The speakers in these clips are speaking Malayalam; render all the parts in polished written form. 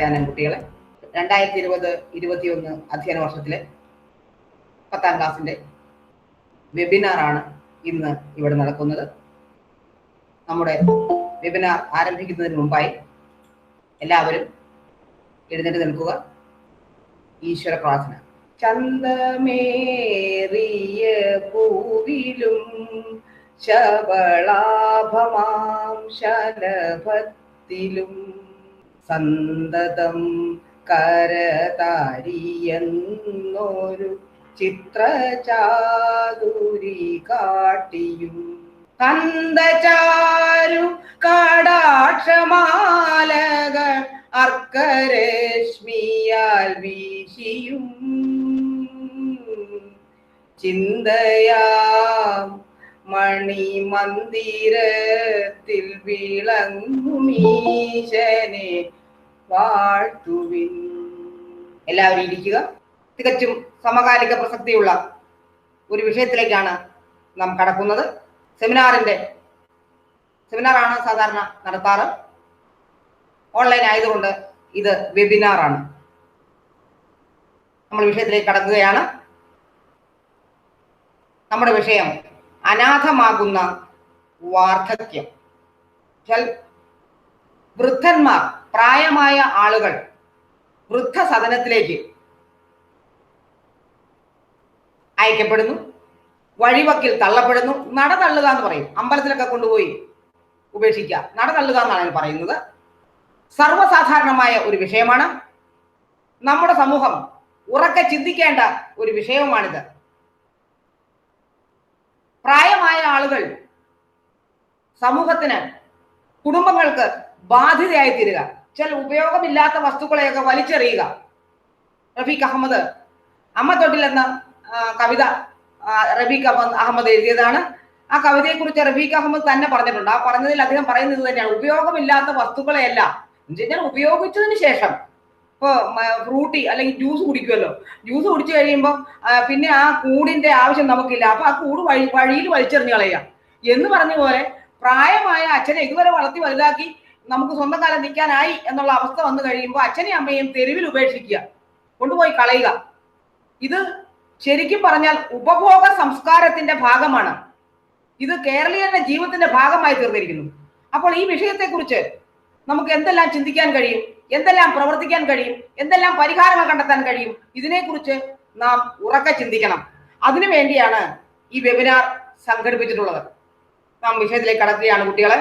സായാഹ്നം കുട്ടികളെ. 2020-21 അധ്യയന വർഷത്തിലെ 10ാം ക്ലാസ്സിന്റെ വെബിനാറാണ് ഇന്ന് ഇവിടെ നടക്കുന്നത്. നമ്മുടെ വെബിനാർ ആരംഭിക്കുന്നതിന് മുമ്പായി എല്ലാവരും എഴുന്നേറ്റ് നിൽക്കുക. ഈശ്വര പ്രാർത്ഥന. ചന്തമേറിയ പൂവിലും ശബളാഭമാം ശലഭത്തിലും സന്തതം കരതാരിയെന്നൊരു ചിത്രചാതുരി കാട്ടിയും കന്ദചാരു കടാക്ഷമാലകൾ അർക്കരശ്മിയാൽ വീശിയും ചിന്തയാം മണിമന്ദിരത്തിൽ വിളങ്ങുമീശനെ വാഴ്ത്തുവിൻ. എല്ലാവരും ഇരിക്കുക. തികച്ചും സമകാലിക പ്രസക്തിയുള്ള ഒരു വിഷയത്തിലേക്കാണ് നാം കടക്കുന്നത്. സെമിനാറാണ് സാധാരണ നടത്താറ്. ഓൺലൈൻ ആയതുകൊണ്ട് ഇത് വെബിനാറാണ്. നമ്മൾ വിഷയത്തിലേക്ക് കടക്കുകയാണ്. നമ്മുടെ വിഷയം അനാഥമാകുന്ന വാർദ്ധക്യം. വൃദ്ധന്മാർ, പ്രായമായ ആളുകൾ വൃദ്ധസദനത്തിലേക്ക് അയക്കപ്പെടുന്നു, വഴിവക്കിൽ തള്ളപ്പെടുന്നു. നട തള്ളുക എന്ന് പറയും. അമ്പലത്തിലൊക്കെ കൊണ്ടുപോയി ഉപേക്ഷിക്കുക, നട തള്ളുക എന്നാണ് പറയുന്നത്. സർവ്വസാധാരണമായ ഒരു വിഷയമാണ്. നമ്മുടെ സമൂഹം ഉറക്കെ ചിന്തിക്കേണ്ട ഒരു വിഷയവുമാണിത്. പ്രായമായ ആളുകൾ സമൂഹത്തിന്, കുടുംബങ്ങൾക്ക് ബാധ്യതയായി തീരുക, ചില ഉപയോഗമില്ലാത്ത വസ്തുക്കളെയൊക്കെ വലിച്ചെറിയുക. റഫീഖ് അഹമ്മദ് അമ്മ തൊട്ടിൽ എന്ന കവിത റഫീഖ് അഹമ്മദ് എഴുതിയതാണ്. ആ കവിതയെക്കുറിച്ച് റഫീഖ് അഹമ്മദ് തന്നെ പറഞ്ഞിട്ടുണ്ട്. ആ പറഞ്ഞതിൽ അദ്ദേഹം പറയുന്നത് തന്നെയാണ്, ഉപയോഗമില്ലാത്ത വസ്തുക്കളെയല്ല എന്ന് വെച്ചാൽ ഉപയോഗിച്ചതിന് ശേഷം. ഇപ്പോൾ ഫ്രൂട്ടി അല്ലെങ്കിൽ ജ്യൂസ് കുടിക്കുമല്ലോ, ജ്യൂസ് കുടിച്ചു കഴിയുമ്പോൾ പിന്നെ ആ കൂടിന്റെ ആവശ്യം നമുക്കില്ല, അപ്പൊ ആ കൂട് വഴിയിൽ വലിച്ചെറിഞ്ഞ് കളയുക എന്ന് പറഞ്ഞ പോലെ പ്രായമായ അച്ഛനെ ഇതുവരെ വളർത്തി വലുതാക്കി നമുക്ക് സ്വന്തം കാലം നിൽക്കാനായി എന്നുള്ള അവസ്ഥ വന്നു കഴിയുമ്പോൾ അച്ഛനെയും അമ്മയും തെരുവിൽ ഉപേക്ഷിക്കുക, കൊണ്ടുപോയി കളയുക. ഇത് ശരിക്കും പറഞ്ഞാൽ ഉപഭോഗ സംസ്കാരത്തിന്റെ ഭാഗമാണ്. ഇത് കേരളീയരുടെ ജീവിതത്തിന്റെ ഭാഗമായി തീർന്നിരിക്കുന്നു. അപ്പോൾ ഈ വിഷയത്തെക്കുറിച്ച് നമുക്ക് എന്തെല്ലാം ചിന്തിക്കാൻ കഴിയും, എന്തെല്ലാം പ്രവർത്തിക്കാൻ കഴിയും, എന്തെല്ലാം പരിഹാരങ്ങൾ കണ്ടെത്താൻ കഴിയും, ഇതിനെക്കുറിച്ച് നാം ഉറക്കെ ചിന്തിക്കണം. അതിനു വേണ്ടിയാണ് ഈ വെബിനാർ സംഘടിപ്പിച്ചിട്ടുള്ളത്. നാം വിഷയത്തിലേക്ക് കടക്കുകയാണ് കുട്ടികളെ.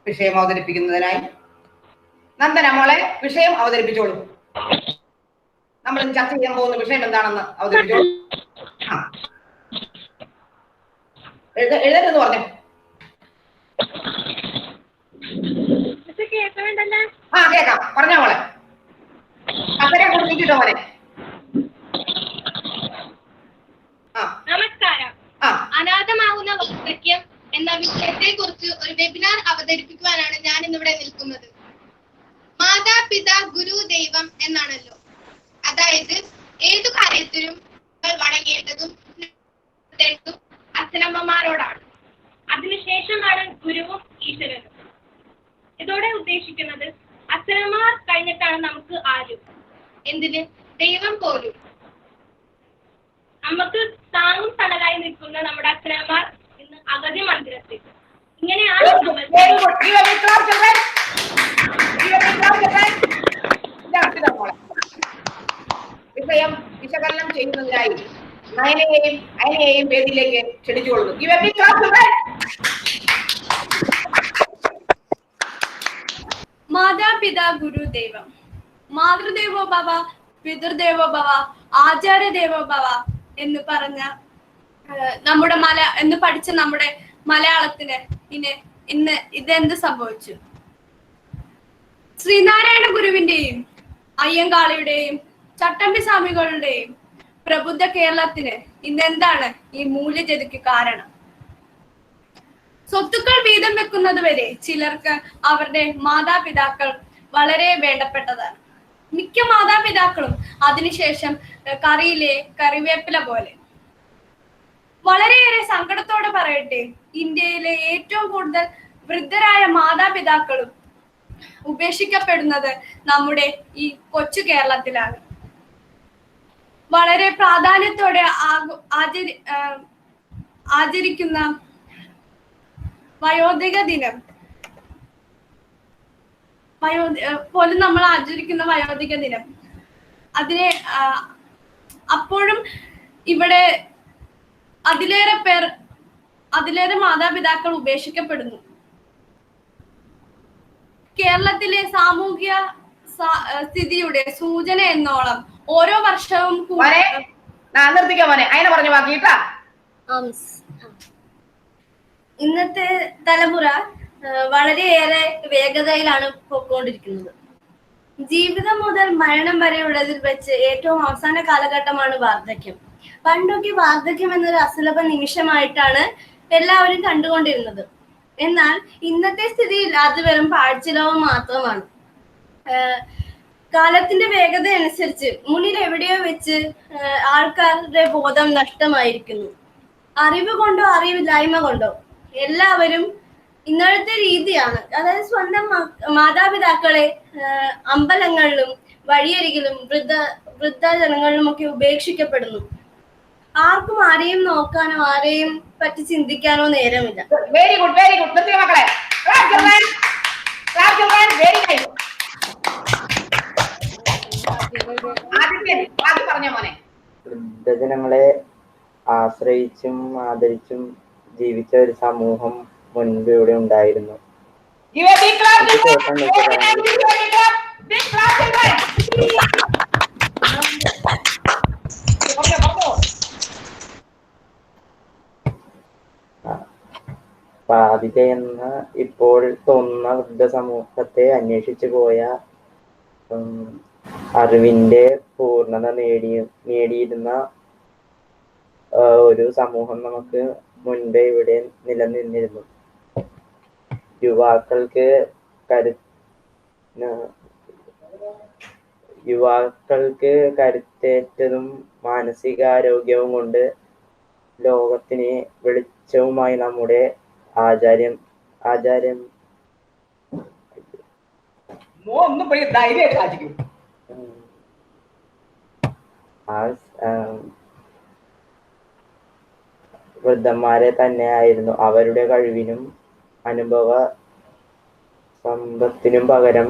വിഷയം അവതരിപ്പിക്കുന്നതിനായി നന്ദന മോളെ വിഷയം അവതരിപ്പിച്ചോളൂ. നമ്മൾ ചർച്ച ചെയ്യാൻ പോകുന്ന വിഷയം എന്താണെന്ന് അവതരിപ്പിച്ചോളൂ. എഴുതരുതെന്ന് പറഞ്ഞു. കേക്കാം, പറഞ്ഞോ മോളെ. അക്കരെ കൊടുത്തിട്ടോ മോനെ. നമസ്കാരം. അനാഥമാകുന്ന വാർദ്ധക്യം എന്ന വിഷയത്തെ കുറിച്ച് ഒരു വെബിനാർ അവതരിപ്പിക്കുവാനാണ് ഞാൻ ഇന്നിവിടെ നിൽക്കുന്നത്. മാതാപിതാ ഗുരു ദൈവം എന്നാണല്ലോ. അതായത് ഏതു കാര്യത്തിലും വണങ്ങേണ്ടതും അച്ഛനമ്മമാരോടാണ്. അതിനുശേഷമാണ് ഗുരുവും ഈശ്വരനും. ഇതോടെ ഉദ്ദേശിക്കുന്നത് അച്ഛനമ്മമാർ കഴിഞ്ഞിട്ടാണ് നമുക്ക് ആരും, എന്തിന് ദൈവം പോലും. നമുക്ക് താങ്ങും തണലായി നിൽക്കുന്ന നമ്മുടെ അച്ഛനമ്മമാർ ഇന്ന് അഗതി മന്ദിരത്തിൽ. ഇങ്ങനെയാണ് വിഷയം വിശകലനം ചെയ്യുന്നതിനായി നയനയെയും അയനയെയും വേദിയിലേക്ക് ക്ഷണിച്ചുകൊള്ളുന്നു. മാതാപിതാ ഗുരു ദൈവം. മാതൃദേവോ ഭവ, പിതൃദേവോ ഭവ, ആചാര്യദേവോ ഭവ എന്ന് പറഞ്ഞ നമ്മുടെ എന്ന് പഠിച്ച നമ്മുടെ മലയാളത്തിന് ഇന്ന് ഇതെന്ത് സംഭവിച്ചു? ശ്രീനാരായണ ഗുരുവിന്റെയും അയ്യങ്കാളിയുടെയും ചട്ടമ്പി സ്വാമികളുടെയും പ്രബുദ്ധ കേരളത്തിന് ഇന്നെന്താണ് ഈ മൂല്യചതിക്ക് കാരണം? സ്വത്തുക്കൾ വീതം വെക്കുന്നത് വരെ ചിലർക്ക് അവരുടെ മാതാപിതാക്കൾ വളരെ വേണ്ടപ്പെട്ടതാണ്. മിക്ക മാതാപിതാക്കളും അതിനുശേഷം കറിയിലെ കറിവേപ്പില പോലെ. വളരെയേറെ സങ്കടത്തോടെ പറയട്ടെ, ഇന്ത്യയിലെ ഏറ്റവും കൂടുതൽ വൃദ്ധരായ മാതാപിതാക്കളും ഉപേക്ഷിക്കപ്പെടുന്നത് നമ്മുടെ ഈ കൊച്ചു കേരളത്തിലാണ്. വളരെ പ്രാധാന്യത്തോടെ ആചരിക്കുന്ന വയോധിക ദിനം പോലും നമ്മൾ ആചരിക്കുന്ന വയോധിക ദിനം, അതിനെ അപ്പോഴും ഇവിടെ അതിലേറെ മാതാപിതാക്കൾ ഉപേക്ഷിക്കപ്പെടുന്നു. കേരളത്തിലെ സാമൂഹ്യ സ്ഥിതിയുടെ സൂചന എന്നോളം ഓരോ വർഷവും ഇന്നത്തെ തലമുറ വളരെയേറെ വേഗതയിലാണ് പോയിക്കൊണ്ടിരിക്കുന്നത്. ജീവിതം മുതൽ മരണം വരെയുള്ളതിൽ വെച്ച് ഏറ്റവും അവസാന കാലഘട്ടമാണ് വാർദ്ധക്യം. പണ്ടൊക്കെ വാർദ്ധക്യം എന്നൊരു അസുലഭ നിമിഷമായിട്ടാണ് എല്ലാവരും കണ്ടുകൊണ്ടിരുന്നത്. എന്നാൽ ഇന്നത്തെ സ്ഥിതിയിൽ അത് വെറും പാഴ്ചിലവ് മാത്രമാണ്. കാലത്തിന്റെ വേഗത അനുസരിച്ച് മുന്നിൽ എവിടെയോ വെച്ച് ആൾക്കാരുടെ ബോധം നഷ്ടമായിരിക്കുന്നു. അറിവ് കൊണ്ടോ അറിവില്ലായ്മ കൊണ്ടോ എല്ലാവരും ഇന്നത്തെ രീതിയാണ്. അതായത് സ്വന്തം മാതാപിതാക്കളെ അമ്പലങ്ങളിലും വഴിയരികിലും വൃദ്ധജനങ്ങളിലും ഒക്കെ ഉപേക്ഷിക്കപ്പെടുന്നു. ആർക്കും ആരെയും നോക്കാനോ ആരെയും പറ്റി ചിന്തിക്കാനോ നേരമില്ല. Very good, very good. മക്കളെ വൃദ്ധജനങ്ങളെ ആശ്രയിച്ചും ആദരിച്ചും ജീവിച്ച ഒരു സമൂഹം മുൻപ് ഇവിടെ ഉണ്ടായിരുന്നു. ബാധിത എന്ന ഇപ്പോൾ തോന്നുന്ന വൃദ്ധ സമൂഹത്തെ അന്വേഷിച്ചു പോയ അറിവിന്റെ പൂർണ്ണത നേടിയിരുന്ന ഒരു സമൂഹം നമുക്ക് മുൻപേ ഇവിടെ നിലനിന്നിരുന്നു. യുവാക്കൾക്ക് കരുത്തേറ്റതും മാനസികാരോഗ്യവും കൊണ്ട് ലോകത്തിന് വെളിച്ചവുമായി നമ്മുടെ ആചാര്യം വൃദ്ധന്മാരെ തന്നെയായിരുന്നു. അവരുടെ കഴിവിനും അനുഭവ സമ്പത്തിനും പകരം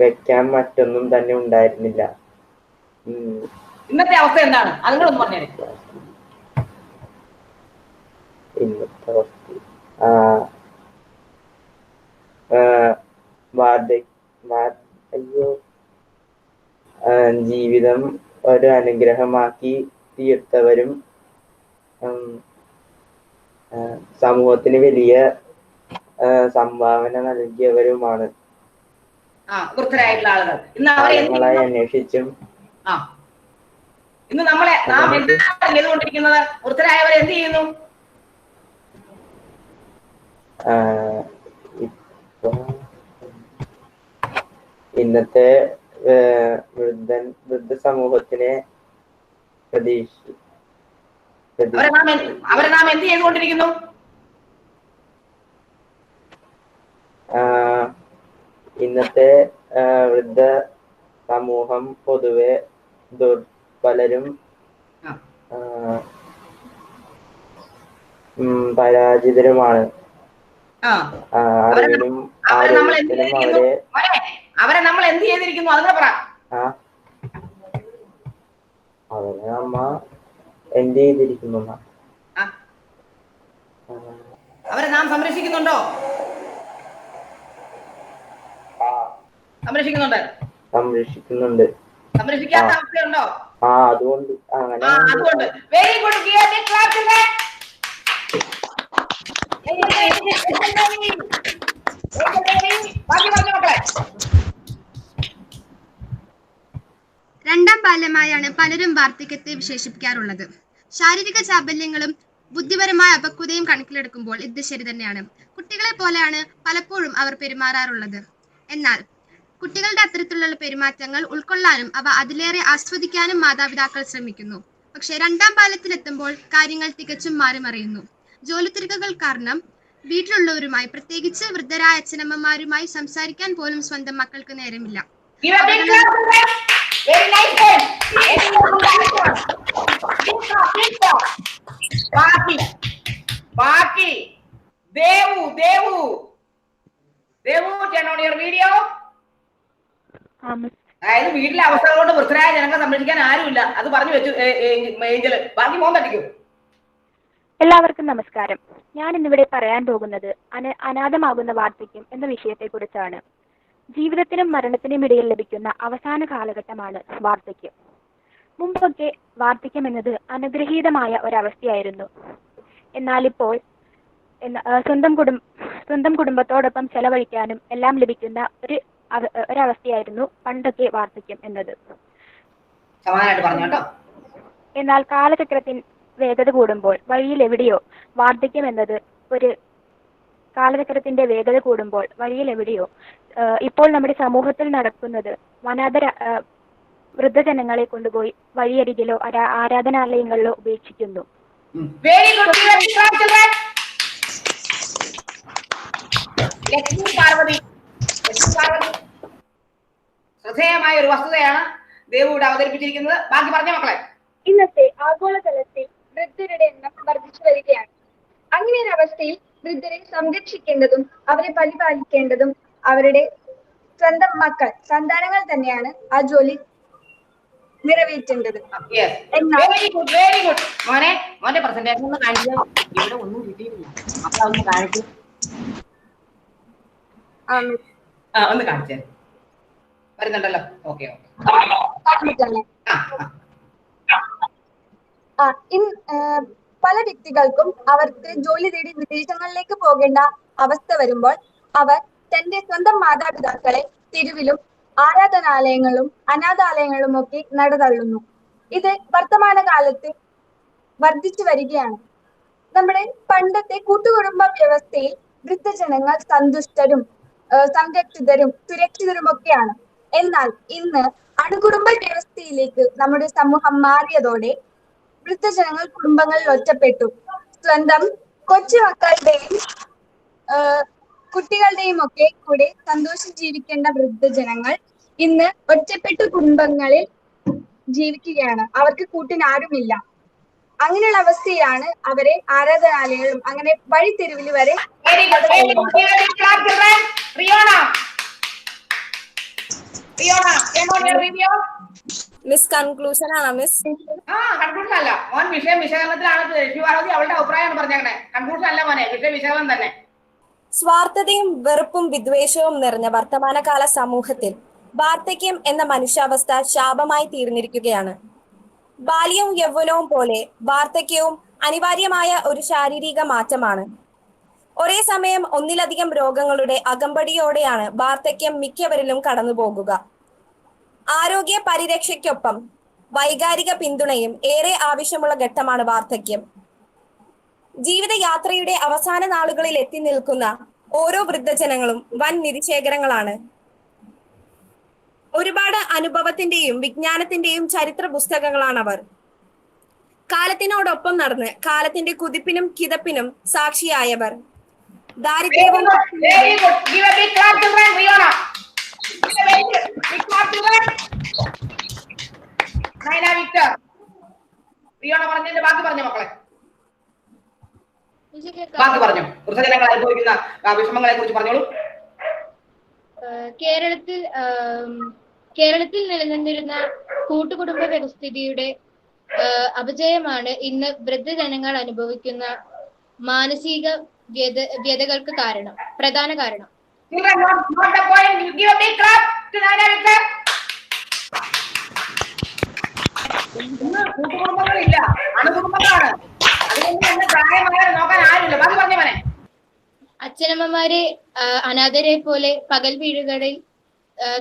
വെക്കാൻ മറ്റൊന്നും തന്നെ ഉണ്ടായിരുന്നില്ല. ഇന്നത്തെ അവസ്ഥ എന്താണ്? അതുങ്ങളൊന്നും പറഞ്ഞേ. ഇന്നത്തെ അവസ്ഥ അയ്യോ ജീവിതം ഒരു അനുഗ്രഹമാക്കി തീർത്തവരും സമൂഹത്തിന് വലിയ സംഭാവന നൽകിയവരുമാണ്. വൃദ്ധരായിട്ടുള്ള ആളുകൾ കാലങ്ങളായി അന്വേഷിച്ചും ഇന്ന് നാം എന്താണ് ചെയ്തുകൊണ്ടിരിക്കുന്നത്? വൃദ്ധരായവർ എന്ത് ചെയ്യുന്നു? ഇന്നത്തെ വൃദ്ധ സമൂഹത്തിനെ അവരെ നാം എന്ത് ചെയ്തുകൊണ്ടിരിക്കുന്നു? ഇന്നത്തെ വൃദ്ധ സമൂഹം പൊതുവെ ദുർബലരും പരാജിതരുമാണ്. അറിവിനും ആരോഗ്യത്തിനും അവരെ നമ്മൾ എന്ത് ചെയ്തിരിക്കുന്നു? അതിനെ പറ. അവരെ അമ്മ എന്ത് ചെയ്തിരിക്കുന്നു? അവരെ നാം സംരക്ഷിക്കുന്നുണ്ടോ? സംരക്ഷിക്കുന്നുണ്ട്. സംരക്ഷിക്കാത്ത അവസ്ഥയുണ്ടോ? അതുകൊണ്ട് വെരി ഗുഡ്. രണ്ടാം ബാല്യമായാണ് പലരും വാർദ്ധക്യത്തെ വിശേഷിപ്പിക്കാറുള്ളത്. ശാരീരിക ചാബല്യങ്ങളും ബുദ്ധിപരമായ അപക്വതയും കണക്കിലെടുക്കുമ്പോൾ ഇത് ശരി തന്നെയാണ്. കുട്ടികളെ പോലെയാണ് പലപ്പോഴും അവർ പെരുമാറാറുള്ളത്. എന്നാൽ കുട്ടികളുടെ അത്തരത്തിലുള്ള പെരുമാറ്റങ്ങൾ ഉൾക്കൊള്ളാനും അവ അതിലേറെ ആസ്വദിക്കാനും മാതാപിതാക്കൾ ശ്രമിക്കുന്നു. പക്ഷേ രണ്ടാം ബാല്യത്തിലെത്തുമ്പോൾ കാര്യങ്ങൾ തികച്ചും മാറിമറിയുന്നു. ജോലിത്തിരക്കുകൾ കാരണം വീട്ടിലുള്ളവരുമായി, പ്രത്യേകിച്ച് വൃദ്ധരായ അച്ഛനമ്മമാരുമായി സംസാരിക്കാൻ പോലും സ്വന്തം മക്കൾക്ക് നേരമില്ല. അതായത് വീട്ടിലെ അവസ്ഥകൾ കൊണ്ട് വൃദ്ധരായ ജനങ്ങളെ സംരക്ഷിക്കാൻ ആരുമില്ല. അത് പറഞ്ഞു വെച്ചു ഏഞ്ചല്. ബാക്കി മോൻ തട്ടിക്കൂ. എല്ലാവർക്കും നമസ്കാരം. ഞാൻ ഇന്നിവിടെ പറയാൻ പോകുന്നത് അനാഥമാകുന്ന വാർദ്ധക്യം എന്ന വിഷയത്തെക്കുറിച്ചാണ്. ജീവിതത്തിനും മരണത്തിനും ഇടയിൽ ലഭിക്കുന്ന അവസാന കാലഘട്ടമാണ് വാർദ്ധക്യം. മുമ്പൊക്കെ വാർദ്ധക്യം എന്നത് അനുഗ്രഹീതമായ ഒരവസ്ഥയായിരുന്നു. എന്നാൽ ഇപ്പോൾ സ്വന്തം കുടുംബത്തോടൊപ്പം ചെലവഴിക്കാനും എല്ലാം ലഭിക്കുന്ന ഒരവസ്ഥയായിരുന്നു പണ്ടൊക്കെ വാർദ്ധക്യം എന്നത്. എന്നാൽ കാലചക്രത്തിൽ വേഗത കൂടുമ്പോൾ വഴിയിൽ എവിടെയോ വാർദ്ധക്യം എന്നത് കാലചക്രത്തിന്റെ വേഗത കൂടുമ്പോൾ വഴിയിൽ എവിടെയോ ഇപ്പോൾ നമ്മുടെ സമൂഹത്തിൽ നടക്കുന്നത് വൃദ്ധജനങ്ങളെ കൊണ്ടുപോയി വഴിയരികിലോ ആരാധനാലയങ്ങളിലോ ഉപേക്ഷിക്കുന്നു. ശ്രദ്ധേയമായ ഒരു വസ്തുതയാണ് ദേവുവിടെ അവതരിപ്പിച്ചിരിക്കുന്നത്. ബാക്കി പറഞ്ഞ മക്കളെ. ഇന്നത്തെ ആഗോളതലത്തിൽ വൃദ്ധരുടെ എണ്ണം വർദ്ധിച്ചു വരികയാണ്. അങ്ങനെ ഒരു അവസ്ഥയിൽ വൃദ്ധരെ സംരക്ഷിക്കേണ്ടതും അവരെ പരിപാലിക്കേണ്ടതും അവരുടെ സ്വന്തം സന്താനങ്ങൾ തന്നെയാണ് ആ ജോലി നിറവേറ്റേണ്ടത്. മോനെ പ്രസന്റേഷൻ ഒന്ന് കാണിച്ചു. ഇവിടെ ഒന്നും കിട്ടിയിട്ടില്ല. അപ്പൊ ഒന്ന് കാണിച്ചു. ഒന്ന് കാണിച്ചേ. വരുന്നുണ്ടല്ലോ. ഓക്കെ. പല വ്യക്തികൾക്കും അവർക്ക് ജോലി തേടി വിദേശങ്ങളിലേക്ക് പോകേണ്ട അവസ്ഥ വരുമ്പോൾ അവർ തന്റെ സ്വന്തം മാതാപിതാക്കളെ തെരുവിലും ആരാധനാലയങ്ങളും അനാഥാലയങ്ങളും ഒക്കെ നടതള്ളുന്നു. ഇത് വർത്തമാന കാലത്ത് വർദ്ധിച്ചു വരികയാണ്. നമ്മുടെ പണ്ടത്തെ കൂട്ടുകുടുംബ വ്യവസ്ഥയിൽ വൃദ്ധജനങ്ങൾ സന്തുഷ്ടരും സംരക്ഷിതരും സുരക്ഷിതരും ഒക്കെയാണ്. എന്നാൽ ഇന്ന് അണുകുടുംബ വ്യവസ്ഥയിലേക്ക് നമ്മുടെ സമൂഹം മാറിയതോടെ വൃദ്ധജനങ്ങൾ കുടുംബങ്ങളിൽ ഒറ്റപ്പെട്ടു. സ്വന്തം കൊച്ചുമക്കളുടെയും കുട്ടികളുടെയും ഒക്കെ കൂടെ സന്തോഷം ജീവിക്കേണ്ട വൃദ്ധജനങ്ങൾ ഇന്ന് ഒറ്റപ്പെട്ടു കുടുംബങ്ങളിൽ ജീവിക്കുകയാണ്. അവർക്ക് കൂട്ടിനാരുമില്ല. അങ്ങനെയുള്ള അവസ്ഥയാണ് അവരെ ആരാധനാലയങ്ങളും അങ്ങനെ വഴിത്തെരുവിൽ വരെ. മിസ് കൺക്ലൂഷൻ ആണോ മിസ്? കൺക്ലൂഷൻ അല്ല മോൻ, വിഷയം വിശകലനത്തിലാണ്. ശിവാനന്ദി അവളുടെ അഭിപ്രായമാണ് പറഞ്ഞേക്കണേ. കൺക്ലൂഷൻ അല്ല മോനെ, വിഷയ വിശകലനം തന്നെ. സ്വാർത്ഥതയും വെറുപ്പും വിദ്വേഷവും നിറഞ്ഞ വർത്തമാനകാല സമൂഹത്തിൽ വാർദ്ധക്യം എന്ന മനുഷ്യാവസ്ഥ ശാപമായി തീർന്നിരിക്കുകയാണ്. ബാല്യവും യൗവനവും പോലെ വാർദ്ധക്യവും അനിവാര്യമായ ഒരു ശാരീരിക മാറ്റമാണ്. ഒരേ സമയം ഒന്നിലധികം രോഗങ്ങളുടെ അകമ്പടിയോടെയാണ് വാർദ്ധക്യം മിക്കവരിലും കടന്നുപോകുക. ആരോഗ്യ പരിരക്ഷയ്ക്കൊപ്പം വൈകാരിക പിന്തുണയും ഏറെ ആവശ്യമുള്ള ഘട്ടമാണ് വാർദ്ധക്യം. ജീവിതയാത്രയുടെ അവസാന നാളുകളിൽ എത്തി നിൽക്കുന്ന ഓരോ വൃദ്ധജനങ്ങളും വൻ നിരീക്ഷകങ്ങളാണ്. ഒരുപാട് അനുഭവത്തിന്റെയും വിജ്ഞാനത്തിന്റെയും ചരിത്ര പുസ്തകങ്ങളാണവർ. കാലത്തിനോടൊപ്പം നടന്ന് കാലത്തിന്റെ കുതിപ്പിനും കിതപ്പിനും സാക്ഷിയായവർ. ദാരിദ്ര്യവും ബാക്കി പറഞ്ഞോ മക്കളെ, ബാക്കി പറഞ്ഞു. വൃദ്ധജനങ്ങൾ അനുഭവിക്കുന്ന വിഷമങ്ങളെ കുറിച്ച് പറഞ്ഞോളൂ. കേരളത്തിൽ നിലനിന്നിരുന്ന കൂട്ടുകുടുംബ വ്യവസ്ഥിതിയുടെ അപജയമാണ് ഇന്ന് വൃദ്ധജനങ്ങൾ അനുഭവിക്കുന്ന മാനസിക വ്യതകൾക്ക് പ്രധാന കാരണം. കൂട്ടുകുടുംബങ്ങളില്ല, അണുകുടുംബങ്ങളാണ്. അതുകൊണ്ട് തന്നെ പ്രായമായവരെ നോക്കാൻ ആരുമില്ല. ബാക്കി പറഞ്ഞ മോനെ. അച്ഛനമ്മമാരെ അനാഥരെ പോലെ പകൽ വീടുകളിൽ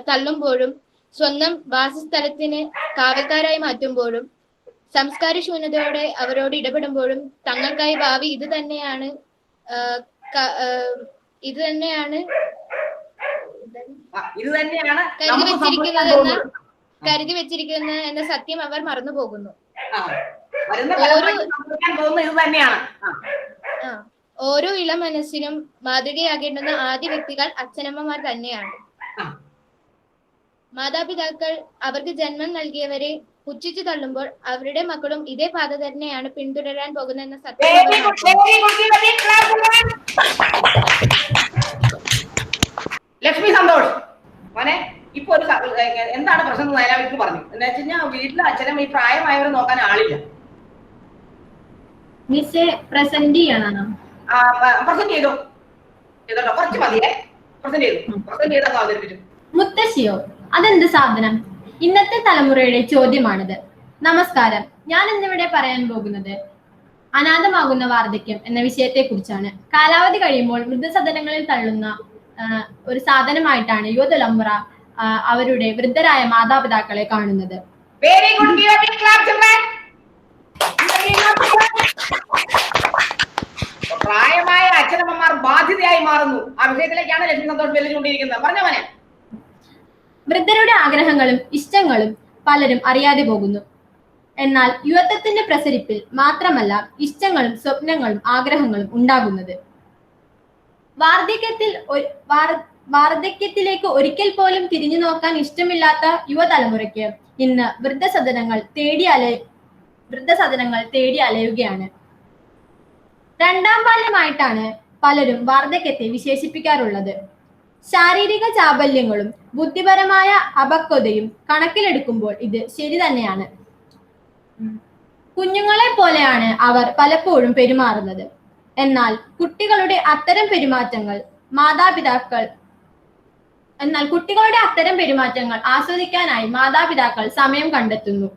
തള്ളുമ്പോഴും സ്വന്തം വാസസ്ഥലത്തിന് കാവൽക്കാരായി മാറ്റുമ്പോഴും സംസ്കാര ശൂന്യതയോടെ അവരോട് ഇടപെടുമ്പോഴും തങ്ങൾക്കായി ഭാവി ഇത് തന്നെയാണ് കരുതി വെച്ചിരിക്കുന്ന എന്ന സത്യം അവർ മറന്നു പോകുന്നു. ഓരോ ഇളം മനസ്സിനും മാതൃകയാകേണ്ടുന്ന ആദ്യ വ്യക്തികൾ അച്ഛനമ്മമാർ തന്നെയാണ്. മാതാപിതാക്കൾ അവർക്ക് ജന്മം നൽകിയവരെ പുച്ഛിച്ചു തള്ളുമ്പോൾ അവരുടെ മക്കളും ഇതേ പാത തന്നെയാണ് പിന്തുടരാൻ പോകുന്നതെന്ന സത്യം. ലക്ഷ്മി സന്തോഷ് മോനെ, ഇപ്പൊ ഒരു എന്താണ് പ്രശ്നം നയനാവിക്ക് പറഞ്ഞു. എന്താ വെച്ച് കഴിഞ്ഞാൽ വീട്ടിലെ അച്ഛനും ഈ പ്രായമായവരെ നോക്കാൻ ആളില്ല. പ്രസന്റ് ചെയ്യണോ? പ്രസന്റ് ചെയ്തോ, ചെയ്തോട്ടോ, കുറച്ച് മതിയേ. പ്രസന്റ് ചെയ്തോ, അവതരിപ്പിച്ചു. മുത്തശ്ശിയോ, അതെന്ത് സാധനം? ഇന്നത്തെ തലമുറയുടെ ചോദ്യമാണിത്. നമസ്കാരം. ഞാൻ ഇന്നിവിടെ പറയാൻ പോകുന്നത് അനാഥമാകുന്ന വാർദ്ധക്യം എന്ന വിഷയത്തെ കുറിച്ചാണ്. കാലാവധി കഴിയുമ്പോൾ വൃദ്ധസദനങ്ങളിൽ തള്ളുന്ന ഒരു സാധനമായിട്ടാണ് യുവതലമുറ അവരുടെ വൃദ്ധരായ മാതാപിതാക്കളെ കാണുന്നത്. പ്രായമായ അച്ഛനമ്മമാർ ബാധ്യതയായി മാറുന്നു. ആ വിഷയത്തിലേക്കാണ് ലക്ഷ്മി സന്തോഷ് വെല്ലുകൊണ്ടിരിക്കുന്നത്. പറഞ്ഞ മോനെ. വൃദ്ധരുടെ ആഗ്രഹങ്ങളും ഇഷ്ടങ്ങളും പലരും അറിയാതെ പോകുന്നു. എന്നാൽ യുവത്വത്തിന്റെ പ്രസരിപ്പിൽ മാത്രമല്ല ഇഷ്ടങ്ങളും സ്വപ്നങ്ങളും ആഗ്രഹങ്ങളും ഉണ്ടാകുന്നത്. വാർദ്ധക്യത്തിലേക്ക് ഒരിക്കൽ പോലും തിരിഞ്ഞു നോക്കാൻ ഇഷ്ടമില്ലാത്ത യുവതലമുറയ്ക്ക് ഇന്ന് വൃദ്ധസദനങ്ങൾ തേടി അലയുകയാണ്. രണ്ടാം ബാല്യമായിട്ടാണ് പലരും വാർദ്ധക്യത്തെ വിശേഷിപ്പിക്കാറുള്ളത്. ശാരീരിക ചാബല്യങ്ങളും ബുദ്ധിപരമായ അപക്വതയും കണക്കിലെടുക്കുമ്പോൾ ഇത് ശരി തന്നെയാണ്. കുഞ്ഞുങ്ങളെ പോലെയാണ് അവർ പലപ്പോഴും പെരുമാറുന്നത്. എന്നാൽ കുട്ടികളുടെ അത്തരം പെരുമാറ്റങ്ങൾ ആസ്വദിക്കാനായി മാതാപിതാക്കൾ സമയം കണ്ടെത്തുന്നു.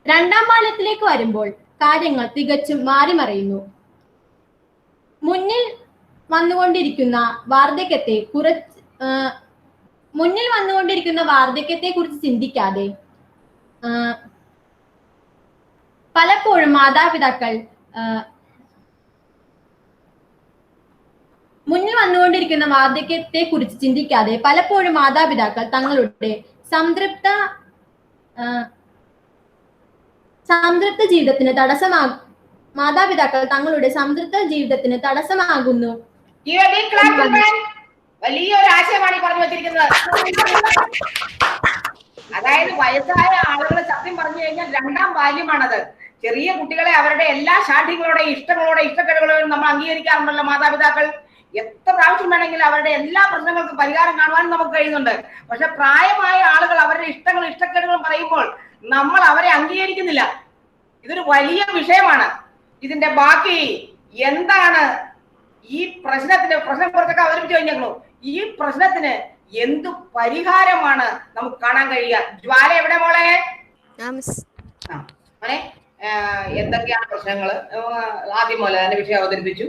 രണ്ടാം ബാല്യത്തിലേക്ക് വരുമ്പോൾ കാര്യങ്ങൾ തികച്ചും മാറിമറിയുന്നു. മുന്നിൽ വന്നുകൊണ്ടിരിക്കുന്ന വാർദ്ധക്യത്തെ കുറിച്ച് ചിന്തിക്കാതെ പലപ്പോഴും മാതാപിതാക്കൾ തങ്ങളുടെ സംതൃപ്ത ജീവിതത്തിന് തടസ്സമാകുന്നു. വലിയൊരു ആശയമാണ് ഈ പറഞ്ഞു വെച്ചിരിക്കുന്നത്. അതായത് വയസ്സായ ആളുകളെ സത്യം പറഞ്ഞു കഴിഞ്ഞാൽ രണ്ടാം ബാല്യമാണത്. ചെറിയ കുട്ടികളെ അവരുടെ എല്ലാ ശാഠ്യങ്ങളോടെയും ഇഷ്ടക്കേടുകളോടും നമ്മൾ അംഗീകരിക്കാറുണ്ടല്ലോ മാതാപിതാക്കൾ. എത്ര പ്രാവശ്യം വേണമെങ്കിലും അവരുടെ എല്ലാ പ്രശ്നങ്ങൾക്കും പരിഹാരം കാണുവാനും നമുക്ക് കഴിയുന്നുണ്ട്. പക്ഷെ പ്രായമായ ആളുകൾ അവരുടെ ഇഷ്ടക്കേടുകളും പറയുമ്പോൾ നമ്മൾ അവരെ അംഗീകരിക്കുന്നില്ല. ഇതൊരു വലിയ വിഷയമാണ്. ഇതിന്റെ ബാക്കി എന്താണ് ഈ പ്രശ്നം കുറച്ചൊക്കെ അവതരിപ്പിച്ചു കഴിഞ്ഞു. ഈ പ്രശ്നത്തിന് എന്ത് പരിഹാരമാണ് നമുക്ക് കാണാൻ കഴിയുക? ജ്വാല എവിടെ മോളെ? മോനെ എന്തൊക്കെയാണ് പ്രശ്നങ്ങൾ? ആദ്യം പോലെ തന്നെ വിഷയം അവതരിപ്പിച്ചു.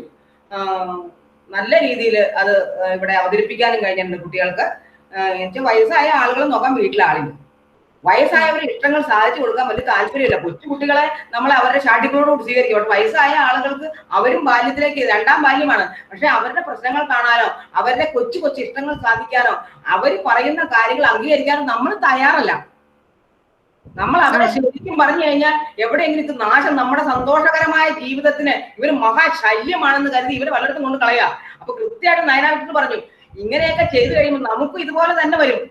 നല്ല രീതിയിൽ അത് ഇവിടെ അവതരിപ്പിക്കാനും കഴിഞ്ഞിട്ടുണ്ട് കുട്ടികൾക്ക്. എന്നുവെച്ചാൽ വയസ്സായ ആളുകൾ നോക്കാൻ വീട്ടിലെ ആളില്ല. വയസ്സായവരുടെ ഇഷ്ടങ്ങൾ സാധിച്ചു കൊടുക്കാൻ വലിയ താല്പര്യമില്ല. കൊച്ചു കുട്ടികളെ നമ്മൾ അവരുടെ ഷാഠ്യങ്ങളോട് സ്വീകരിക്കും. പക്ഷെ വയസ്സായ ആളുകൾക്ക് അവരും ബാല്യത്തിലേക്ക് രണ്ടാം ബാല്യമാണ്. പക്ഷെ അവരുടെ പ്രശ്നങ്ങൾ കാണാനോ അവരുടെ കൊച്ചു കൊച്ചു ഇഷ്ടങ്ങൾ സാധിക്കാനോ അവർ പറയുന്ന കാര്യങ്ങൾ അംഗീകരിക്കാനോ നമ്മൾ തയ്യാറല്ല. നമ്മൾ അവരെ ശരിക്കും പറഞ്ഞു കഴിഞ്ഞാൽ എവിടെയെങ്കിലും നാശം നമ്മുടെ സന്തോഷകരമായ ജീവിതത്തിന് ഇവർ മഹാശല്യമാണെന്ന് കരുതി ഇവർ പലയിടത്തും കൊണ്ട് കളയുക. അപ്പൊ കൃത്യമായിട്ട് നയനായിട്ട് പറഞ്ഞു, ഇങ്ങനെയൊക്കെ ചെയ്തു കഴിയുമ്പോൾ നമുക്ക് ഇതുപോലെ തന്നെ വരും,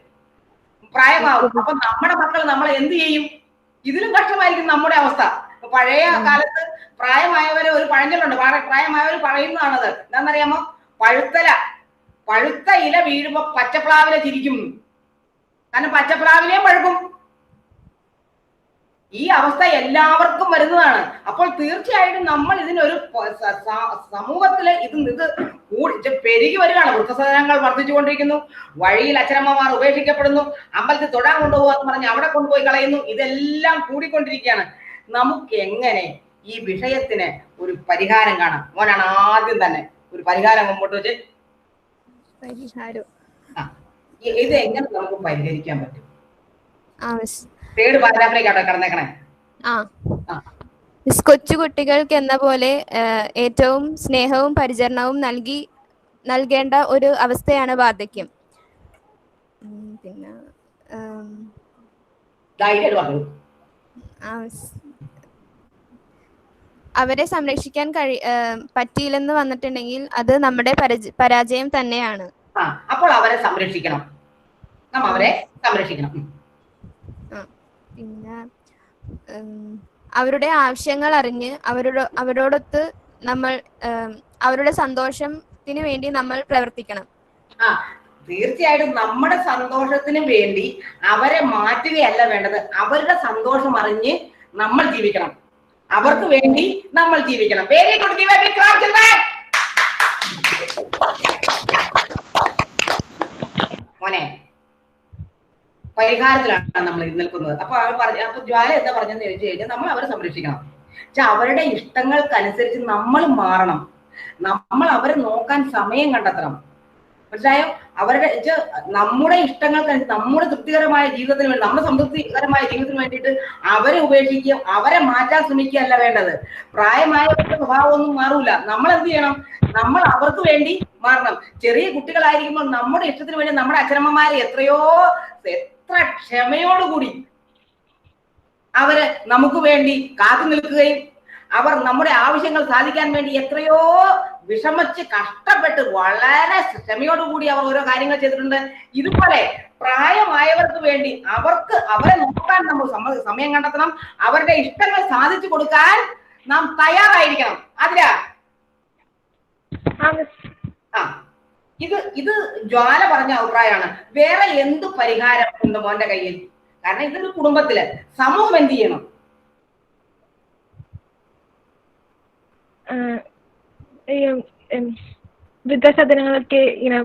പ്രായമാവും. അപ്പൊ നമ്മുടെ മക്കൾ നമ്മൾ എന്ത് ചെയ്യും? ഇതിലും കഷ്ടമായിരിക്കും നമ്മുടെ അവസ്ഥ. പഴയ കാലത്ത് പ്രായമായവരെ ഒരു പഴഞ്ചൊല്ലുണ്ട്, പ്രായമായവർ പറയുന്നതാണത്. എന്താണെന്നറിയാമോ? പഴുത്ത ഇല വീഴുമ്പോ പച്ചപ്ലാവിലെ ചിരിക്കും. കാരണം പച്ചപ്ലാവിലെയും പഴുക്കും. ഈ അവസ്ഥ എല്ലാവർക്കും വരുന്നതാണ്. അപ്പോൾ തീർച്ചയായിട്ടും നമ്മൾ ഇതിനൊരു സമൂഹത്തില് ഇത് പെരുകി വരികയാണ്. വൃദ്ധസദനങ്ങൾ വർദ്ധിച്ചുകൊണ്ടിരിക്കുന്നു. വഴിയിൽ അച്ഛനമ്മമാർ ഉപേക്ഷിക്കപ്പെടുന്നു. അമ്പലത്തിൽ തൊഴാൻ കൊണ്ടുപോകാന്ന് പറഞ്ഞ് അവിടെ കൊണ്ടുപോയി കളയുന്നു. ഇതെല്ലാം കൂടിക്കൊണ്ടിരിക്കുകയാണ്. നമുക്ക് എങ്ങനെ ഈ വിഷയത്തിന് ഒരു പരിഹാരം കാണാം? മോനാണ് ആദ്യം തന്നെ ഒരു പരിഹാരം മുമ്പോട്ട് വെച്ച്. ഇത് എങ്ങനെ നമുക്ക് പരിഹരിക്കാൻ പറ്റും? തേർഡ് പാരാഗ്രാഫിലേക്കാട്ടോ കടന്നേക്കണേ. കൊച്ചു കുട്ടികൾക്ക് എന്ന പോലെ ഏറ്റവും സ്നേഹവും പരിചരണവും നൽകേണ്ട ഒരു അവസ്ഥയാണ് വാർദ്ധക്യം. പിന്നെ അവരെ സംരക്ഷിക്കാൻ പറ്റിയില്ലെന്ന് വന്നിട്ടുണ്ടെങ്കിൽ അത് നമ്മുടെ പരാജയം തന്നെയാണ്. അപ്പോൾ അവരെ സംരക്ഷിക്കണം, നാം അവരെ സംരക്ഷിക്കണം. പിന്നെ അവരുടെ ആവശ്യങ്ങൾ അറിഞ്ഞ് അവരോടൊത്ത് നമ്മൾ അവരുടെ സന്തോഷത്തിന് വേണ്ടി നമ്മൾ പ്രവർത്തിക്കണം. തീർച്ചയായിട്ടും നമ്മുടെ സന്തോഷത്തിന് വേണ്ടി അവരെ മാറ്റുകയല്ല വേണ്ടത്. അവരുടെ സന്തോഷം അറിഞ്ഞ് നമ്മൾ ജീവിക്കണം. അവർക്ക് വേണ്ടി നമ്മൾ ജീവിക്കണം. Very good. മോനെ, പരിഹാരത്തിലാണ് നമ്മൾ നിൽക്കുന്നത്. അപ്പൊ ജ്വാല എന്താ പറഞ്ഞെന്ന് ചോദിച്ചു കഴിഞ്ഞാൽ നമ്മൾ അവരെ സംരക്ഷിക്കണം. പക്ഷെ അവരുടെ ഇഷ്ടങ്ങൾക്കനുസരിച്ച് നമ്മൾ മാറണം. നമ്മൾ അവരെ നോക്കാൻ സമയം കണ്ടെത്തണം. മനസ്സിലായോ? അവരുടെ നമ്മുടെ ഇഷ്ടങ്ങൾക്കനുസരിച്ച് നമ്മുടെ തൃപ്തികരമായ ജീവിതത്തിന് വേണ്ടി, നമ്മുടെ സംതൃപ്തികരമായ ജീവിതത്തിന് വേണ്ടിയിട്ട് അവരെ ഉപേക്ഷിക്കുക, അവരെ മാറ്റാൻ ശ്രമിക്കുകയല്ല വേണ്ടത്. പ്രായമായവരുടെ സ്വഭാവം ഒന്നും മാറൂല. നമ്മൾ എന്ത് ചെയ്യണം? നമ്മൾ അവർക്ക് വേണ്ടി മാറണം. ചെറിയ കുട്ടികളായിരിക്കുമ്പോൾ നമ്മുടെ ഇഷ്ടത്തിന് വേണ്ടി നമ്മുടെ അച്ഛനമ്മമാരെ എത്ര ക്ഷമയോടുകൂടി അവര് നമുക്ക് വേണ്ടി കാത്തു നിൽക്കുകയും അവർ നമ്മുടെ ആവശ്യങ്ങൾ സാധിക്കാൻ വേണ്ടി എത്രയോ വിഷമിച്ച് കഷ്ടപ്പെട്ട് വളരെ ക്ഷമയോടുകൂടി അവർ ഓരോ കാര്യങ്ങൾ ചെയ്തിട്ടുണ്ട്. ഇതുപോലെ പ്രായമായവർക്ക് വേണ്ടി അവരെ നോക്കാൻ നമ്മൾ സമയം കണ്ടെത്തണം. അവരുടെ ഇഷ്ടങ്ങൾ സാധിച്ചു കൊടുക്കാൻ നാം തയ്യാറായിരിക്കണം. അതിലാ ഇത് ജ്വാല പറഞ്ഞ അഭിപ്രായമാണ്. വേറെ എന്ത് പരിഹാരം ഉണ്ട് മോന്റെ കയ്യിൽ? കാരണം ഇതൊരു കുടുംബത്തില് സമൂഹം എന്ത് ചെയ്യണം? വൃദ്ധസദനങ്ങളൊക്കെ ഇങ്ങനെ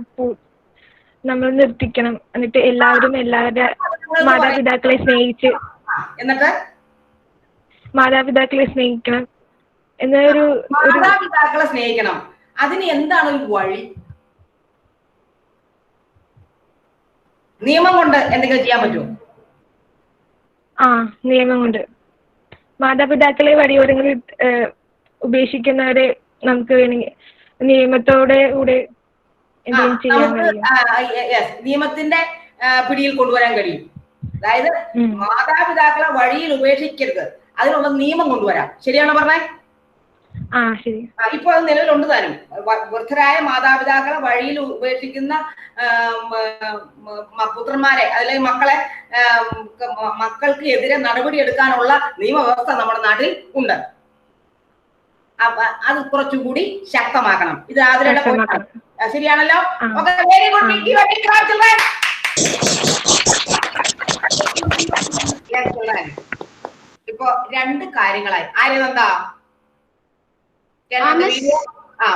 നമ്മൾ നിർത്തിക്കണം. എന്നിട്ട് എല്ലാവരും എല്ലാവരുടെ മാതാപിതാക്കളെ സ്നേഹിച്ച് മാതാപിതാക്കളെ സ്നേഹിക്കണം എന്നൊരു മാതാപിതാക്കളെ സ്നേഹിക്കണം. അതിന് എന്താണ് ഒരു വഴി? നിയമം കൊണ്ട് എന്തെങ്കിലും ചെയ്യാൻ പറ്റുമോ? നിയമം കൊണ്ട് മാതാപിതാക്കളെ വഴിയോരങ്ങളിൽ ഉപേക്ഷിക്കുന്നവരെ നമുക്ക് വേണമെങ്കിൽ നിയമത്തോടെ കൂടെ എന്തെങ്കിലും ചെയ്യാൻ കഴിയും. നിയമത്തിന്റെ പിടിയിൽ കൊണ്ടുവരാൻ കഴിയും. അതായത് മാതാപിതാക്കളെ വഴിയിൽ ഉപേക്ഷിക്കരുത്, അതിനുള്ള നിയമം കൊണ്ടുവരാം. ശരിയാണോ പറഞ്ഞേ? ശരി. ഇപ്പൊ അത് നിലവിലുണ്ട് താനും. വൃദ്ധരായ മാതാപിതാക്കളെ വഴിയിൽ ഉപേക്ഷിക്കുന്ന പുത്രന്മാരെ അല്ലെങ്കിൽ മക്കൾക്ക് എതിരെ നടപടി എടുക്കാനുള്ള നിയമവ്യവസ്ഥ നമ്മുടെ നാട്ടിൽ ഉണ്ട്. അത് കുറച്ചുകൂടി ശക്തമാക്കണം. ഇത് അതിലൂടെ ശരിയാണല്ലോ. Very good. ഇപ്പൊ രണ്ട് കാര്യങ്ങളായി. ആരെന്താ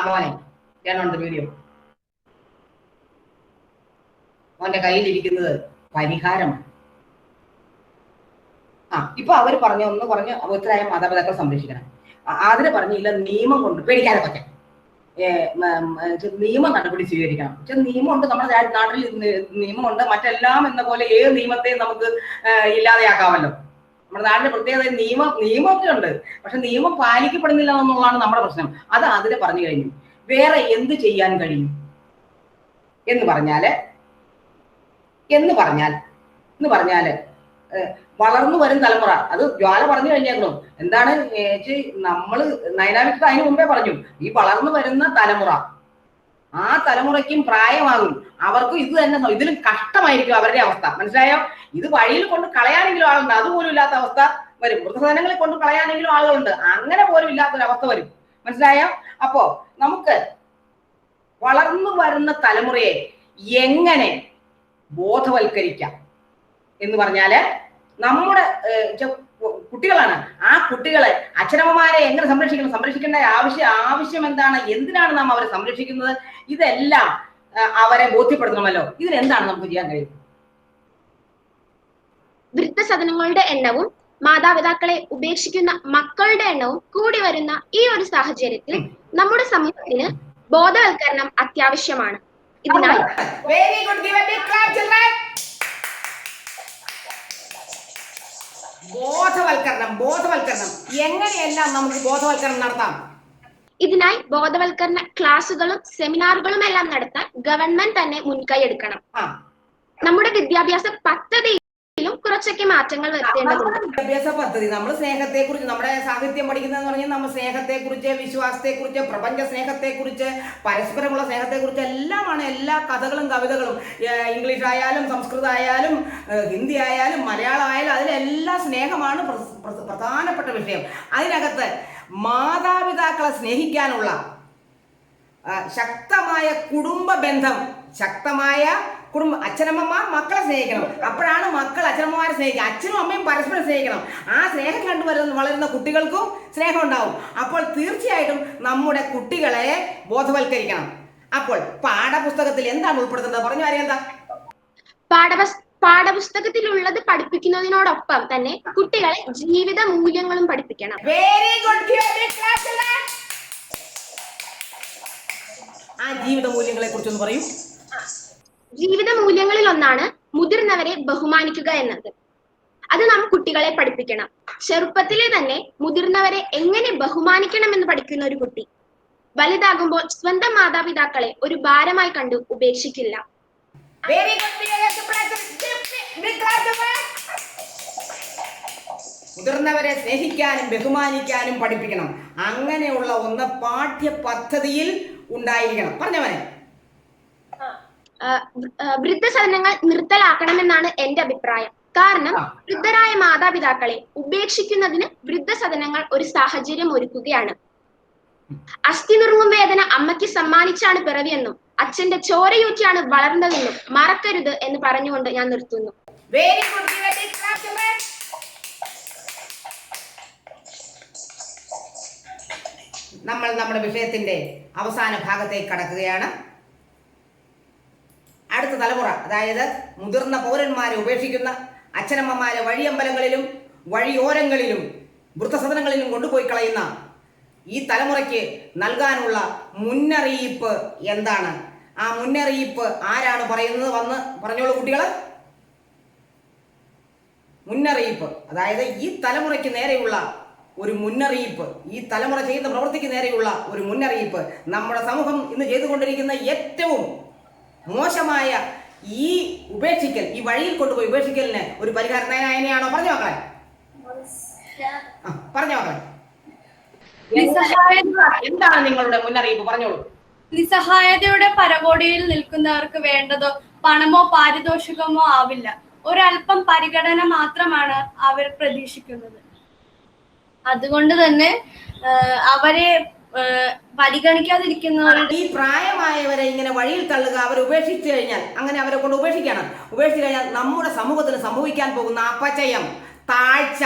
മോനെ ഞാനുണ്ട് വീഡിയോ. അവന്റെ കയ്യിലിരിക്കുന്നത് പരിഹാരമാണ്. ഇപ്പൊ അവര് പറഞ്ഞ അവസരായ മാതാപിതാക്കളെ സംരക്ഷിക്കണം. അതിന് പറഞ്ഞില്ല നിയമം കൊണ്ട് പേടിക്കാതെ പറ്റാം, നിയമ നടപടി സ്വീകരിക്കണം. നിയമമുണ്ട് നമ്മുടെ നാട്ടിൽ, നിയമമുണ്ട്. മറ്റെല്ലാം എന്ന പോലെ ഏത് നിയമത്തെയും നമുക്ക് ഇല്ലാതെയാക്കാമല്ലോ. നമ്മുടെ നാടിന്റെ പ്രത്യേകത നിയമമൊക്കെ ഉണ്ട്, പക്ഷെ നിയമം പാലിക്കപ്പെടുന്നില്ല എന്നുള്ളതാണ് നമ്മുടെ പ്രശ്നം. അത് അതിനെ പറഞ്ഞു കഴിഞ്ഞു. വേറെ എന്ത് ചെയ്യാൻ കഴിയും എന്ന് പറഞ്ഞാല് വളർന്നു വരും തലമുറ, അത് ജ്വാല പറഞ്ഞു കഴിഞ്ഞേക്കണം. എന്താണ് നമ്മള് നൈനാമികത അതിന് മുമ്പേ പറഞ്ഞു. ഈ വളർന്നു വരുന്ന തലമുറ, ആ തലമുറയ്ക്കും പ്രായമാകും, അവർക്കും ഇത് തന്നെ, ഇതിലും കഷ്ടമായിരിക്കും അവരുടെ അവസ്ഥ. മനസ്സിലായോ? ഇത് വഴിയിൽ കൊണ്ട് കളയാനെങ്കിലും ആളുണ്ട്, അതുപോലും ഇല്ലാത്ത അവസ്ഥ വരും. വൃദ്ധസദനങ്ങളിൽ കൊണ്ട് കളയാനെങ്കിലും ആളുകളുണ്ട്, അങ്ങനെ പോലും ഇല്ലാത്തൊരവസ്ഥ വരും. മനസ്സിലായോ? അപ്പോ നമുക്ക് വളർന്നു വരുന്ന തലമുറയെ എങ്ങനെ ബോധവൽക്കരിക്കാം എന്ന് പറഞ്ഞാല്, നമ്മുടെ കുട്ടികളാണ്. ആ കുട്ടികളെ അച്ഛനമ്മമാരെ എങ്ങനെ സംരക്ഷിക്കേണ്ട ആവശ്യം എന്താണ്, എന്തിനാണ് നാം അവരെ സംരക്ഷിക്കുന്നത്, ഇതെല്ലാം അവരെ ബോധ്യപ്പെടുത്തണമല്ലോ. ഇതിനെന്താണ് നമുക്ക് ചെയ്യാൻ കഴിയും? വൃദ്ധസദനങ്ങളുടെ എണ്ണവും മാതാപിതാക്കളെ ഉപേക്ഷിക്കുന്ന മക്കളുടെ എണ്ണവും കൂടി വരുന്ന ഈ ഒരു സാഹചര്യത്തിൽ നമ്മുടെ സമൂഹത്തിന് ബോധവൽക്കരണം അത്യാവശ്യമാണ്. ഇതിനായി ബോധവൽക്കരണം എങ്ങനെയെല്ലാം നമുക്ക് ബോധവൽക്കരണം നടത്താം? ഇതിനായി ബോധവൽക്കരണ ക്ലാസുകളും സെമിനാറുകളും എല്ലാം നടത്താൻ ഗവൺമെന്റ് തന്നെ മുൻകൈ എടുക്കണം. നമ്മുടെ വിദ്യാഭ്യാസ പദ്ധതിയിലും കുറച്ചൊക്കെ മാറ്റങ്ങൾ വരുത്തേണ്ടതുണ്ട്. വിദ്യാഭ്യാസ പദ്ധതി നമ്മൾ സ്നേഹത്തെക്കുറിച്ച്, നമ്മുടെ സാഹിത്യം പഠിക്കുന്നതെന്ന് പറഞ്ഞാൽ നമ്മൾ സ്നേഹത്തെക്കുറിച്ച്, വിശ്വാസത്തെക്കുറിച്ച്, പ്രപഞ്ച സ്നേഹത്തെക്കുറിച്ച്, പരസ്പരമുള്ള സ്നേഹത്തെക്കുറിച്ച് എല്ലാമാണ്. എല്ലാ കഥകളും കവിതകളും, ഇംഗ്ലീഷ് ആയാലും സംസ്കൃതം ആയാലും ഹിന്ദി ആയാലും മലയാളം ആയാലും, അതിലെല്ലാം സ്നേഹമാണ് പ്രധാനപ്പെട്ട വിഷയം. അതിനകത്ത് മാതാപിതാക്കളെ സ്നേഹിക്കാനുള്ള ശക്തമായ കുടുംബ ബന്ധം, അച്ഛനമ്മമാർ മക്കളെ സ്നേഹിക്കണം. അപ്പോഴാണ് മക്കൾ അച്ഛനമ്മമാരെ സ്നേഹിക്കുക. അച്ഛനും അമ്മയും പരസ്പരം സ്നേഹിക്കണം. ആ സ്നേഹം കണ്ടു വളരുന്ന കുട്ടികൾക്കും സ്നേഹം ഉണ്ടാവും. അപ്പോൾ തീർച്ചയായിട്ടും നമ്മുടെ കുട്ടികളെ ബോധവൽക്കരിക്കണം. അപ്പോൾ പാഠപുസ്തകത്തിൽ എന്താണ് ഉൾപ്പെടുത്തേണ്ടത്? പറഞ്ഞു ആരെയും എന്താ? പാഠപുസ്തകത്തിലുള്ളത് പഠിപ്പിക്കുന്നതിനോടൊപ്പം തന്നെ കുട്ടികളെ ജീവിത മൂല്യങ്ങളും പഠിപ്പിക്കണം. Very good. ആ ജീവിത മൂല്യങ്ങളെ കുറിച്ചൊന്ന് പറയൂ. ജീവിത മൂല്യങ്ങളിൽ ഒന്നാണ് മുതിർന്നവരെ ബഹുമാനിക്കുക എന്നത്. അത് നാം കുട്ടികളെ പഠിപ്പിക്കണം. ചെറുപ്പത്തിലെ തന്നെ മുതിർന്നവരെ എങ്ങനെ ബഹുമാനിക്കണം എന്ന് പഠിക്കുന്ന ഒരു കുട്ടി വലുതാകുമ്പോൾ സ്വന്തം മാതാപിതാക്കളെ ഒരു ഭാരമായി കണ്ടു ഉപേക്ഷിക്കില്ല. മുതിർന്നവരെ സ്നേഹിക്കാനും ബഹുമാനിക്കാനും പഠിപ്പിക്കണം. അങ്ങനെയുള്ള ഒന്ന് പാഠ്യ പദ്ധതിയിൽ ഉണ്ടായിരിക്കണം. പറഞ്ഞവനെ വൃദ്ധസദനങ്ങൾ നിർത്തലാക്കണമെന്നാണ് എന്റെ അഭിപ്രായം. കാരണം വൃദ്ധരായ മാതാപിതാക്കളെ ഉപേക്ഷിക്കുന്നതിന് വൃദ്ധസദനങ്ങൾ ഒരു സാഹചര്യം ഒരുക്കുകയാണ്. അസ്ഥി നുറുങ്ങും വേദന അമ്മയ്ക്ക് സമ്മാനിച്ചാണ് പിറവിയെന്നും അച്ഛന്റെ ചോരയൂറ്റിയാണ് വളർന്നതെന്നും മറക്കരുത് എന്ന് പറഞ്ഞുകൊണ്ട് ഞാൻ നിർത്തുന്നു. നമ്മൾ നമ്മുടെ വിഷയത്തിന്റെ അവസാന ഭാഗത്തേക്ക് കടക്കുകയാണ്. അടുത്ത തലമുറ, അതായത് മുതിർന്ന പൗരന്മാരെ ഉപേക്ഷിക്കുന്ന അച്ഛനമ്മമാരെ വഴിയമ്പലങ്ങളിലും വഴിയോരങ്ങളിലും വൃദ്ധസദനങ്ങളിലും കൊണ്ടുപോയി കളയുന്ന ഈ തലമുറയ്ക്ക് നൽകാനുള്ള മുന്നറിയിപ്പ് എന്താണ്? ആ മുന്നറിയിപ്പ് ആരാണ് പറയുന്നത്? വന്ന് പറഞ്ഞോളൂ കുട്ടികൾ. മുന്നറിയിപ്പ്, അതായത് ഈ തലമുറയ്ക്ക് നേരെയുള്ള ഒരു മുന്നറിയിപ്പ്, ഈ തലമുറ ചെയ്യുന്ന പ്രവൃത്തിക്ക് നേരെയുള്ള ഒരു മുന്നറിയിപ്പ്. നമ്മുടെ സമൂഹം ഇന്ന് ചെയ്തുകൊണ്ടിരിക്കുന്ന ഏറ്റവും മോശമായ ഈ ഉപേക്ഷിക്കൽ, ഈ വഴിയിൽ കൊണ്ടുപോയി ഉപേക്ഷിക്കലിന് ഒരു പരിഹാരം അതിനെയാണോ? പറഞ്ഞു മക്കളെ, പറഞ്ഞു മക്കളെ, എന്താണ് നിങ്ങളുടെ മുന്നറിയിപ്പ്? പറഞ്ഞോളൂ. നിസ്സഹായതയുടെ പരകോടിയിൽ നിൽക്കുന്നവർക്ക് വേണ്ടതോ പണമോ പാരിതോഷികമോ ആവില്ല. ഒരല്പം പരിഗണന മാത്രമാണ് അവർ പ്രതീക്ഷിക്കുന്നത്. അതുകൊണ്ട് തന്നെ അവരെ പരിഗണിക്കാതിരിക്കുന്നവരുടെ ഈ പ്രായമായവരെ ഇങ്ങനെ വഴിയിൽ തള്ളുക, അവരെ ഉപേക്ഷിച്ചു കഴിഞ്ഞാൽ, അങ്ങനെ അവരെ കൊണ്ട് ഉപേക്ഷിച്ചു കഴിഞ്ഞാൽ നമ്മുടെ സമൂഹത്തിന് സംഭവിക്കാൻ പോകുന്ന അപചയം, താഴ്ച,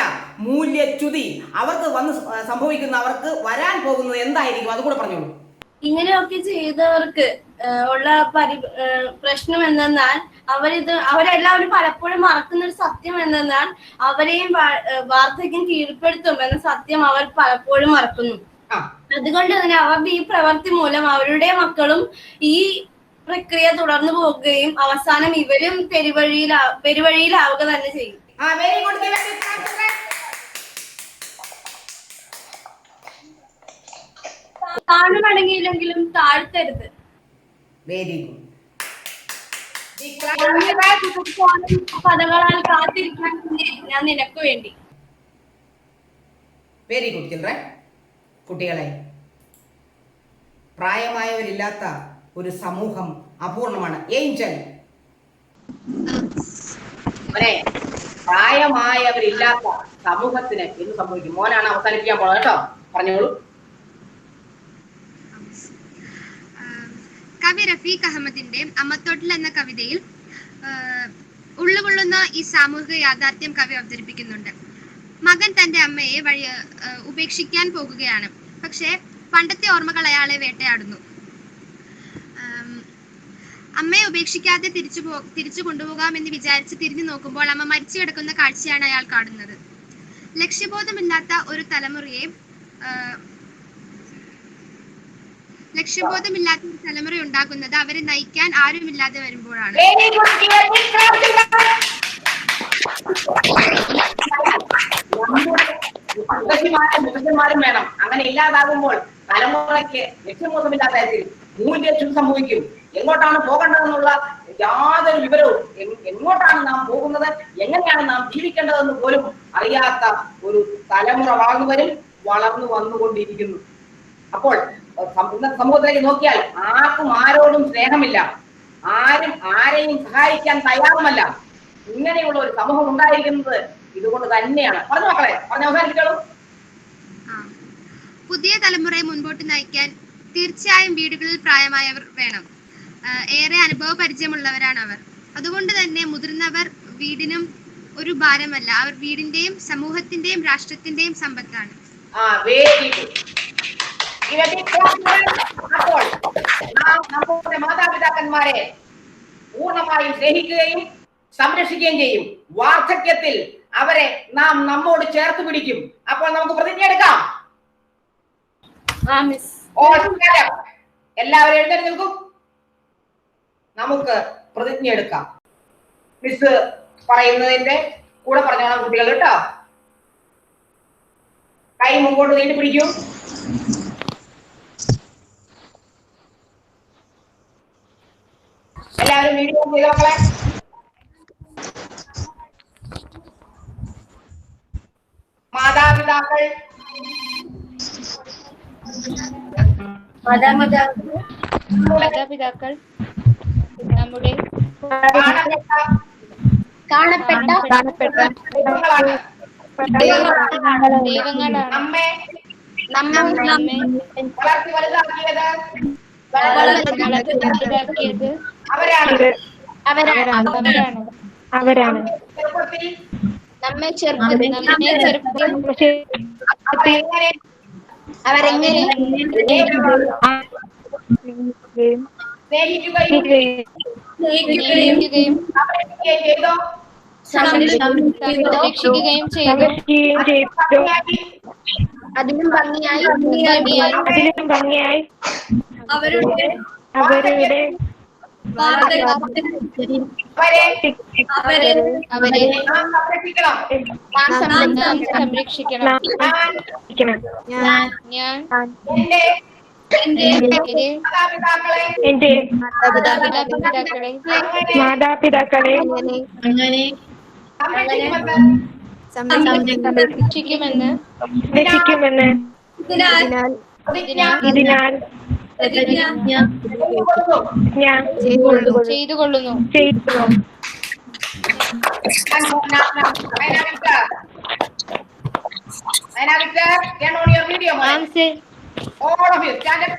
മൂല്യച്യുതി അവർക്ക് വന്ന് സംഭവിക്കുന്ന, അവർക്ക് വരാൻ പോകുന്നത് എന്തായിരിക്കും? അതുകൂടെ പറഞ്ഞോളൂ. ഇങ്ങനെയൊക്കെ ചെയ്തവർക്ക് ഉള്ള പ്രശ്നം എന്തെന്നാൽ അവരെല്ലാവരും പലപ്പോഴും മറക്കുന്ന ഒരു സത്യം എന്തെന്നാൽ അവരെയും വാർദ്ധക്യം കീഴ്പ്പെടുത്തും എന്ന സത്യം അവർ പലപ്പോഴും മറക്കുന്നു. അതുകൊണ്ട് തന്നെ അവരുടെ ഈ പ്രവൃത്തി മൂലം അവരുടെ മക്കളും ഈ പ്രക്രിയ തുടർന്നു പോകുകയും അവസാനം ഇവരും പെരുവഴിയിലാവുക തന്നെ ചെയ്യും. താഴ്മടങ്ങിയില്ലെങ്കിലും താഴ്ത്തരുത്. വെരി പദങ്ങളാൽ കാത്തിരിക്കാൻ ഞാൻ നിനക്ക് വേണ്ടി. Very good children. കുട്ടികളെ, പ്രായമായവരില്ലാത്ത ഒരു സമൂഹം അപൂർണമാണ്. ഏഞ്ചൽ മോനെ, പ്രായമായവരില്ലാത്ത സമൂഹത്തിന് എന്ത് സംഭവിക്കും? മോനാണ് അവസാനിപ്പിക്കാൻ പോണത് കേട്ടോ, പറഞ്ഞോളൂ. കവി റഫീഖ് അഹമ്മദിന്റെ അമ്മത്തോട്ടിൽ എന്ന കവിതയിൽ ഉള്ളുകൊള്ളുന്ന ഈ സാമൂഹിക യാഥാർത്ഥ്യം കവി അവതരിപ്പിക്കുന്നുണ്ട്. മകൻ തന്റെ അമ്മയെ ഉപേക്ഷിക്കാൻ പോകുകയാണ്. പക്ഷേ പണ്ടത്തെ ഓർമ്മകൾ അയാളെ വേട്ടയാടുന്നു. അമ്മയെ ഉപേക്ഷിക്കാതെ തിരിച്ചു കൊണ്ടുപോകാമെന്ന് വിചാരിച്ച് തിരിഞ്ഞു നോക്കുമ്പോൾ അമ്മ മരിച്ചു കിടക്കുന്ന കാഴ്ചയാണ് അയാൾ കാണുന്നത്. ലക്ഷ്യബോധമില്ലാത്ത ഒരു തലമുറ ഉണ്ടാക്കുന്നത് അവരെ നയിക്കാൻ ആരുമില്ലാതെ വരുമ്പോഴാണ്. മുഖ്യന്മാരും വേണം. അങ്ങനെ ഇല്ലാതാകുമ്പോൾ തലമുറയ്ക്ക് ലക്ഷ്യബോധമില്ലാത്ത മൂല്യം സംഭവിക്കും. എങ്ങോട്ടാണ് പോകേണ്ടതെന്നുള്ള യാതൊരു വിവരവും, എങ്ങോട്ടാണ് നാം പോകുന്നത്, എങ്ങനെയാണ് നാം ജീവിക്കേണ്ടതെന്ന് പോലും അറിയാത്ത ഒരു തലമുറ വളർന്നു വന്നുകൊണ്ടിരിക്കുന്നു. അപ്പോൾ ഇന്നത്തെ സമൂഹത്തിലേക്ക് നോക്കിയാൽ ആർക്കും ആരോടും സ്നേഹമില്ല, ആരും ആരെയും സഹായിക്കാൻ തയ്യാറുമല്ല. ഇങ്ങനെയുള്ള ഒരു സമൂഹം ഉണ്ടായിരിക്കുന്നത് ഇതുകൊണ്ട് തന്നെയാണ്. പറഞ്ഞു മക്കളെ, പറഞ്ഞ അവസാനിപ്പിച്ചോളൂ. പുതിയ തലമുറയെ മുൻപോട്ട് നയിക്കാൻ തീർച്ചയായും വീടുകളിൽ പ്രായമായവർ വേണം. ഏറെ അനുഭവ പരിചയമുള്ളവരാണ് അവർ. അതുകൊണ്ട് തന്നെ മുതിർന്നവർ വീടിനും ഒരു ഭാരമല്ല, അവർ വീടിന്റെയും സമൂഹത്തിന്റെയും രാഷ്ട്രത്തിന്റെയും സമ്പത്താണ്. അപ്പോൾ നാം നമ്മുടെ മാതാപിതാക്കന്മാരെ പൂർണ്ണമായും സ്നേഹിക്കുകയും സംരക്ഷിക്കുകയും ചെയ്യും. വാർദ്ധക്യത്തിൽ അവരെ നാം നമ്മോട് ചേർത്ത് പിടിക്കും. അപ്പോൾ നമുക്ക് പ്രതിജ്ഞ എടുക്കാം. എല്ലാവരും എഴുന്നേറ്റ് നിൽക്കും. നമുക്ക് പ്രതിജ്ഞ എടുക്കാം. മിസ് പറയുന്നതിന്റെ കൂടെ പറഞ്ഞോളാം കുട്ടികൾ കേട്ടോ. കൈ മുമ്പോട്ട് നീട്ടി പിടിക്കൂ. എല്ലാവരും വീഡിയോ ചെയ്ത മക്കളെ. മാതാപിതാക്കൾ നമ്മുടെ കാണപ്പെട്ട ദൈവങ്ങളാണ്. നമ്മെ വളർത്തി വലുതാക്കിയത് അവരാണ്. നമ്മെ ചെറുപ്പത്തിൽ അവരെങ്ങനെ സ്നേഹിക്കുകയും സംരക്ഷിക്കുകയും ചെയ്തു. അതിലും ഭംഗിയായി അവരുടെ അവരെ സംരക്ഷിക്കണം. ഞാൻ എന്റെ മാതാപിതാക്കളെ അങ്ങനെ സംരക്ഷിക്കുമെന്ന് ഇതിനാൽ ഞാൻ ചെയ്തു കൊള്ളുന്നു. All of you, stand up.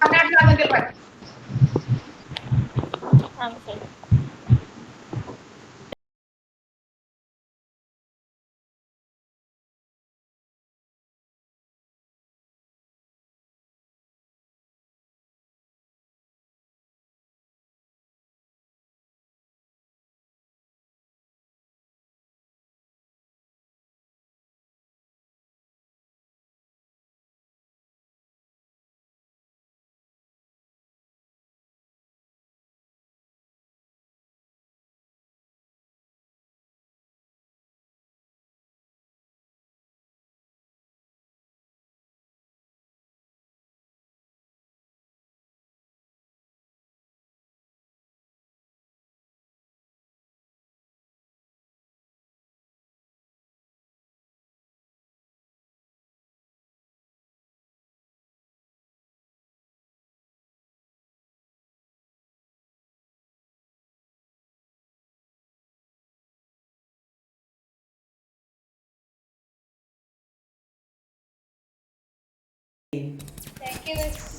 I'm not Yes.